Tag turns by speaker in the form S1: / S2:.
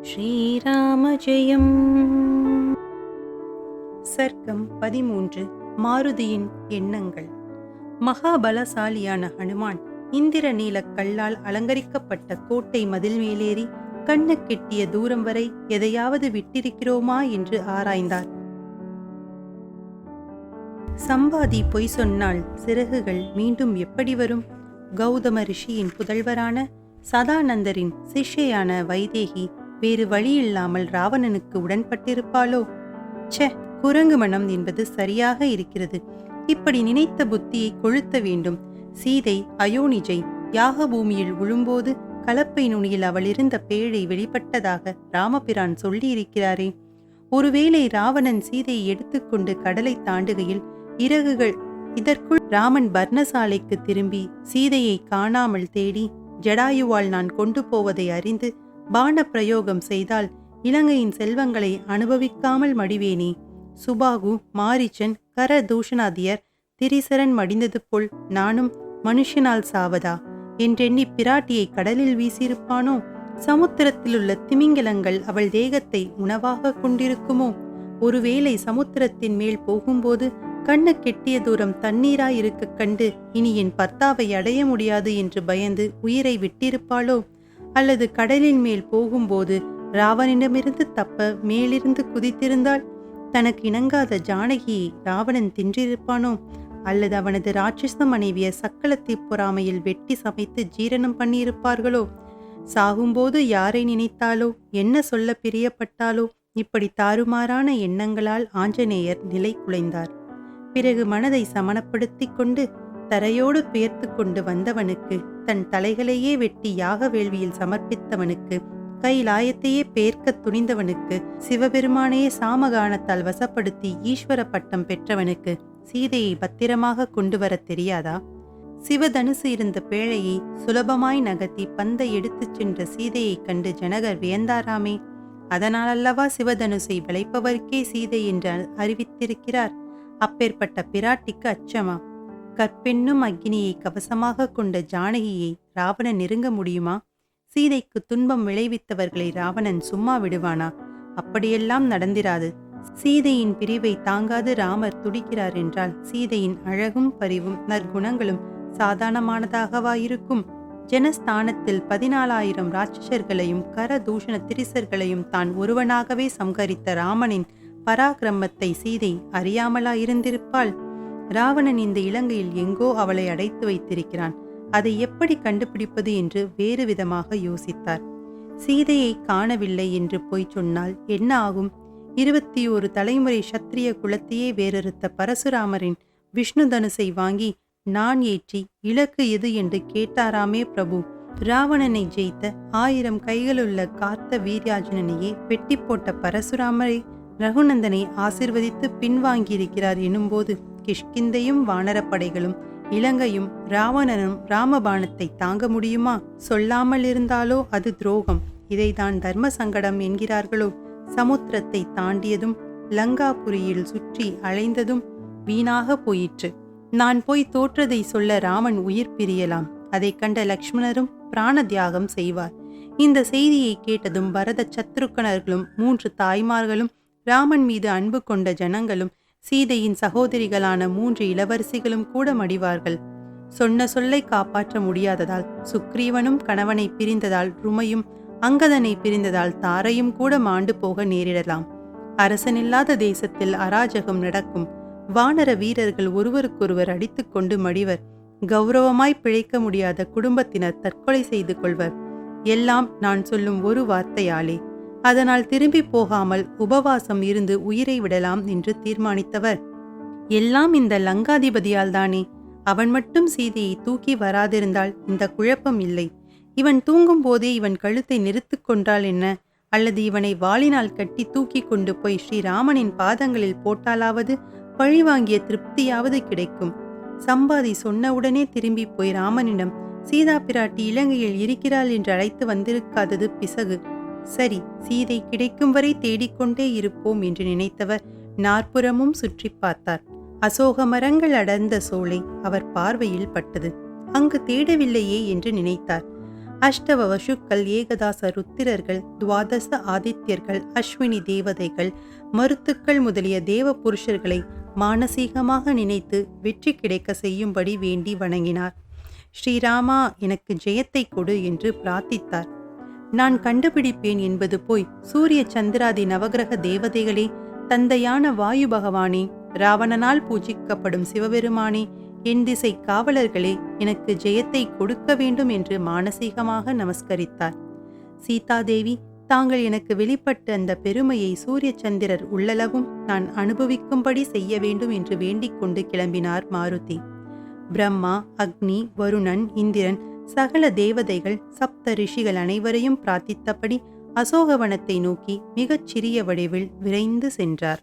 S1: ஸ்ரீராம ஜெயம். சர்க்கம் 13. மாருதியின் எண்ணங்கள். மகாபலசாலியான ஹனுமான் இந்திரநீல கல்லால் அலங்கரிக்கப்பட்ட கோட்டை மதில் மேலேறி கண்ணு கெட்டிய தூரம் வரை எதையாவது விட்டிருக்கிறோமா என்று ஆராய்ந்தார். சம்பாதி பொய் சொன்னால் சிறகுகள் மீண்டும் எப்படி வரும்? கௌதம ரிஷியின் புதல்வரான சதானந்தரின் சிஷ்யையான வைதேகி வேறு வழியில்லாமல் ராவணனுக்கு உடன்பட்டிருப்பாளோ? குரங்கு மனம் என்பது சரியாக இருக்கிறது. இப்படி நினைத்த புத்தியை கொளுத்த வேண்டும். சீதை அயோனிஜை யாக பூமியில் விழும்போது கலப்பை நுனியில் அவள் இருந்த பேழை வெளிப்பட்டதாக ராமபிரான் சொல்லியிருக்கிறாரே. ஒருவேளை ராவணன் சீதையை எடுத்துக்கொண்டு கடலை தாண்டுகையில் இறகுகள் இதற்குள் ராமன் பர்ணசாலைக்கு திரும்பி சீதையை காணாமல் தேடி ஜடாயுவால் நான் கொண்டு போவதை அறிந்து பான பிரயோகம் செய்தால் இலங்கையின் செல்வங்களை அனுபவிக்காமல் மடிவேனே. சுபாகு, மாரிச்சன், கர தூஷணாதியர், திரிசரன் மடிந்தது போல் நானும் மனுஷனால் சாவதா என்றெண்ணி பிராட்டியை கடலில் வீசியிருப்பானோ? சமுத்திரத்திலுள்ள திமிங்கலங்கள் அவள் தேகத்தை உணவாக கொண்டிருக்குமோ? ஒருவேளை சமுத்திரத்தின் மேல் போகும்போது கண்ணு கெட்டிய தூரம் தண்ணீராயிருக்க கண்டு இனி என் பர்த்தாவை அடைய முடியாது என்று பயந்து உயிரை விட்டிருப்பாளோ? அல்லது கடலின் மேல் போகும்போது ராவணனிடமிருந்து தப்ப மேலிருந்து குதித்திருந்தால் தனக்கு இணங்காத ஜானகியை ராவணன் தின்றிருப்பானோ? அல்லது அவனது ராட்சச மனைவிய சக்களத்தை பொறாமையில் வெட்டி சமைத்து ஜீரணம் பண்ணியிருப்பார்களோ? சாகும்போது யாரை நினைத்தாலோ, என்ன சொல்ல பிரியப்பட்டாலோ, இப்படி தாறுமாறான எண்ணங்களால் ஆஞ்சநேயர் நிலை குலைந்தார். பிறகு மனதை சமணப்படுத்தி கொண்டு தரையோடு பெயர்த்து கொண்டு வந்தவனுக்கு, தன் தலைகளையே வெட்டி யாக வேள்வியில் சமர்ப்பித்தவனுக்கு, கைலாயத்தையே பேர்க்க துணிந்தவனுக்கு, சிவபெருமானையே சாமகானத்தால் வசப்படுத்தி ஈஸ்வர பட்டம் பெற்றவனுக்கு சீதையை பத்திரமாக கொண்டு வர தெரியாதா? சிவதனுசு இருந்த பேழையை சுலபமாய் நகர்த்தி பந்தை எடுத்துச் சென்ற சீதையை கண்டு ஜனகர் வியந்தாராமே. அதனால் அல்லவா சிவதனுசை விளைப்பவருக்கே சீதை என்று அறிவித்திருக்கிறார். அப்பேற்பட்ட பிராட்டிக்கு அச்சமா? கற்பெண்ணும் அக்னியை கவசமாக கொண்ட ஜானகியை ராவணன் நெருங்க முடியுமா? சீதைக்கு துன்பம் விளைவித்தவர்களை ராவணன் சும்மா விடுவானா? அப்படியெல்லாம் நடந்திராது. சீதையின் பிரிவை தாங்காது ராமர் துடிக்கிறார் என்றால் சீதையின் அழகும் பரிவும் நற்குணங்களும் சாதாரணமானதாகவா இருக்கும்? ஜனஸ்தானத்தில் 14,000 ராட்சசர்களையும் கர தூஷண திரிசர்களையும் தான் ஒருவனாகவே சம்ஹரித்த ராமனின் பராக்கிரமத்தை சீதை அறியாமலா இருந்திருப்பாள்? ராவணன் இந்த இலங்கையில் எங்கோ அவளை அடைத்து வைத்திருக்கிறான். அதை எப்படி கண்டுபிடிப்பது என்று வேறு விதமாக யோசித்தார். சீதையை காணவில்லை என்று போய் சொன்னால் என்ன ஆகும்? 21 தலைமுறை சத்திரிய குலத்தையே வேறறுத்த பரசுராமரின் விஷ்ணு தனுசை வாங்கி நான் ஏற்றி இலக்கு எது என்று கேட்டாராமே பிரபு. ராவணனை ஜெயித்த 1000 கைகளுள்ள கார்த்த வீர்யாஜனனையே வெட்டி போட்ட பரசுராமரை ரகுநந்தனை ஆசிர்வதித்து பின்வாங்கியிருக்கிறார் எனும்போது கிஷ்கிந்தையும் வானரப்படைகளும் இலங்கையும் ராவணனும் ராமபாணத்தை தாங்க முடியுமா? சொல்லாமல் இருந்தாலோ அது துரோகம். இதைதான் தர்ம சங்கடம் என்கிறார்களோ? சமுத்திரத்தை தாண்டியதும் லங்காபுரியில் சுற்றி அலைந்ததும் வீணாக போயிற்று. நான் போய் தோற்றதை சொல்ல ராமன் உயிர் பிரியலாம். அதை கண்ட லக்ஷ்மணரும் பிராண தியாகம் செய்வார். இந்த செய்தியை கேட்டதும் பரத சத்ருக்கணர்களும் 3 தாய்மார்களும் ராமன் மீது அன்பு கொண்ட ஜனங்களும் சீதையின் சகோதரிகளான 3 இளவரசிகளும் கூட மடிவார்கள். சொன்ன சொல்லை காப்பாற்ற முடியாததால் சுக்ரீவனும் கணவனை பிரிந்ததால் ருமையும், அங்கதனை பிரிந்ததால் தாரையும் கூட மாண்டு போக நேரிடலாம். அரசனில்லாத தேசத்தில் அராஜகம் நடக்கும். வானர வீரர்கள் ஒருவருக்கொருவர் அடித்துக்கொண்டு மடிவர். கௌரவமாய் பிழைக்க முடியாத குடும்பத்தினர் தற்கொலை செய்து கொள்வர். எல்லாம் நான் சொல்லும் ஒரு வார்த்தையாலே. அதனால் திரும்பி போகாமல் உபவாசம் இருந்து உயிரை விடலாம் என்று தீர்மானித்தவர். எல்லாம் இந்த லங்காதிபதியால் தானே. அவன் மட்டும் சீதையை தூக்கி வராதிருந்தால் இந்த குழப்பம் இல்லை. இவன் தூங்கும் போதே இவன் கழுத்தை நிறுத்து கொண்டால் என்ன? அல்லது இவனை வாளினால் கட்டி தூக்கி கொண்டு போய் ஸ்ரீராமனின் பாதங்களில் போட்டாலாவது பழிவாங்கிய திருப்தியாவது கிடைக்கும். சம்பாதி சொன்னவுடனே திரும்பி போய் ராமனிடம் சீதா பிராட்டி இலங்கையில் இருக்கிறாள் என்று அழைத்து வந்திருக்காதது பிசகு. சரி, சீதை கிடைக்கும் வரை தேடிக்கொண்டே இருப்போம் என்று நினைத்தவர் நாற்புறமும் சுற்றி பார்த்தார். அசோக மரங்கள் அடர்ந்த சோலை அவர் பார்வையில் பட்டது. அங்கு தேடவில்லையே என்று நினைத்தார். அஷ்டவ வசுக்கள், ஏகதாச ருத்திரர்கள், துவாதச ஆதித்யர்கள், அஸ்வினி தேவதைகள், மருத்துக்கள் முதலிய தேவ புருஷர்களை மானசீகமாக நினைத்து வெற்றி கிடைக்க செய்யும்படி வேண்டி வணங்கினார். ஸ்ரீராமா, எனக்கு ஜெயத்தை கொடு என்று பிரார்த்தித்தார். நான் கண்டுபிடிப்பேன் என்பது போய், சூரிய சந்திராதி நவகிரக தேவதைகளே, தந்தையான வாயு பகவானே, ராவணனால் பூஜிக்கப்படும் சிவபெருமானே, என் திசை காவலர்களே, எனக்கு ஜெயத்தை கொடுக்க வேண்டும் என்று மானசீகமாக நமஸ்கரித்தார். சீதாதேவி, தாங்கள் எனக்கு வெளிப்பட்ட அந்த பெருமையை சூரிய சந்திரர் உள்ளளவும் நான் அனுபவிக்கும்படி செய்ய வேண்டும் என்று வேண்டிக் கொண்டு கிளம்பினார் மாருதி. பிரம்மா, அக்னி, வருணன், இந்திரன், சகல தேவதைகள், சப்த ரிஷிகள் அனைவரையும் பிரார்த்தித்தபடி அசோகவனத்தை நோக்கி மிகச் சிறிய வடிவில் விரைந்து சென்றார்.